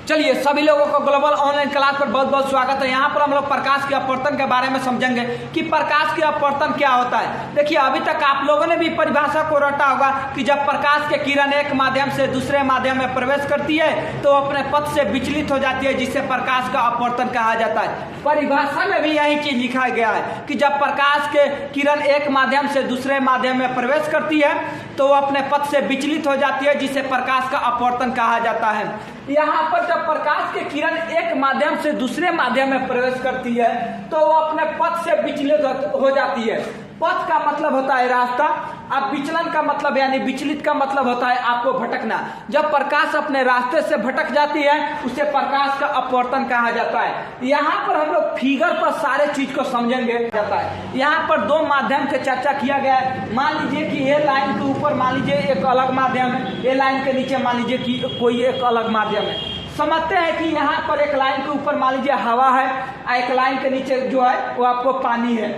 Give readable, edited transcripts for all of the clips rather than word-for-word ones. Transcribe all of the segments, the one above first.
चलिए सभी लोगों को ग्लोबल ऑनलाइन क्लास पर बहुत बहुत स्वागत है। यहाँ पर हम लोग प्रकाश के अपवर्तन के बारे में समझेंगे कि प्रकाश के अपवर्तन क्या होता है। देखिए अभी तक आप लोगों ने भी परिभाषा को रटा होगा कि जब प्रकाश के किरण एक माध्यम से दूसरे माध्यम में प्रवेश करती है तो अपने पथ से विचलित हो जाती है, जिसे प्रकाश का अपवर्तन कहा जाता है। परिभाषा में भी यही चीज लिखा गया है कि जब प्रकाश के किरण एक माध्यम से दूसरे माध्यम में प्रवेश करती है तो वो अपने पथ से विचलित हो जाती है, जिसे प्रकाश का अपवर्तन कहा जाता है। यहाँ पर जब प्रकाश के किरण एक माध्यम से दूसरे माध्यम में प्रवेश करती है तो वो अपने पथ से विचलित हो जाती है। पथ का मतलब होता है रास्ता, अब विचलन का मतलब यानी विचलित का मतलब होता है आपको भटकना। जब प्रकाश अपने रास्ते से भटक जाती है उसे प्रकाश का अपवर्तन कहा जाता है। यहाँ पर हम लोग फिगर पर सारे चीज को समझेंगे जाता है। यहाँ पर दो माध्यम के चर्चा किया गया है। मान लीजिए कि ये लाइन के ऊपर मान लीजिए एक अलग माध्यम है, ये लाइन के नीचे मान लीजिए कि कोई एक अलग माध्यम है। समझते हैं कि यहाँ पर एक लाइन के ऊपर मान लीजिए हवा है और एक लाइन के नीचे जो है वो आपको पानी है।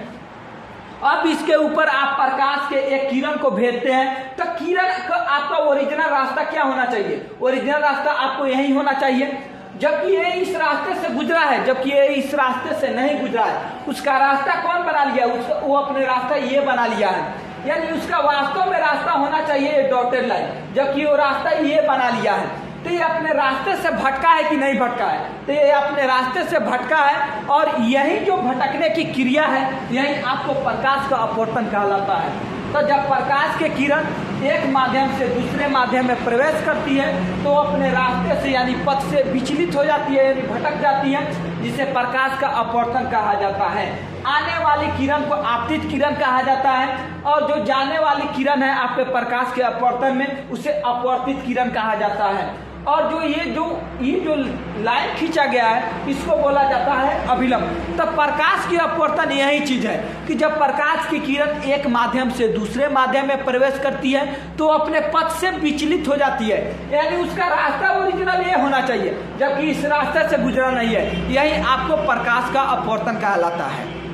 अब इसके ऊपर आप प्रकाश के एक किरण को भेजते हैं तो किरण का आपका ओरिजिनल रास्ता क्या होना चाहिए? ओरिजिनल रास्ता आपको यही होना चाहिए, जबकि ये इस रास्ते से गुजरा है, जबकि ये इस रास्ते से नहीं गुजरा है। उसका रास्ता कौन बना लिया? वो अपने रास्ता ये बना लिया है, यानी उसका वास्तव में रास्ता होना चाहिए डॉटेड लाइन, जबकि वो रास्ता ये बना लिया है। तो ये अपने रास्ते से भटका है कि नहीं भटका है? तो ये अपने रास्ते से भटका है, और यही जो भटकने की क्रिया है यही आपको प्रकाश का अपवर्तन कहलाता है। तो जब प्रकाश के किरण एक माध्यम से दूसरे माध्यम में प्रवेश करती है तो अपने रास्ते से यानी पथ से विचलित हो जाती है, यानी भटक जाती है, जिसे प्रकाश का अपवर्तन कहा जाता है। आने वाली किरण को आपतित किरण कहा जाता है, और जो जाने वाली किरण है आपके प्रकाश के अपवर्तन में उसे अपवर्तित किरण कहा जाता है। और ये जो लाइन खींचा गया है इसको बोला जाता है अभिलंब। तो प्रकाश की अपवर्तन यही चीज है कि जब प्रकाश की किरण एक माध्यम से दूसरे माध्यम में प्रवेश करती है तो अपने पथ से विचलित हो जाती है, यानी उसका रास्ता ओरिजिनल ये होना चाहिए, जबकि इस रास्ते से गुजरा नहीं है। यही आपको प्रकाश का अपवर्तन कहलाता है।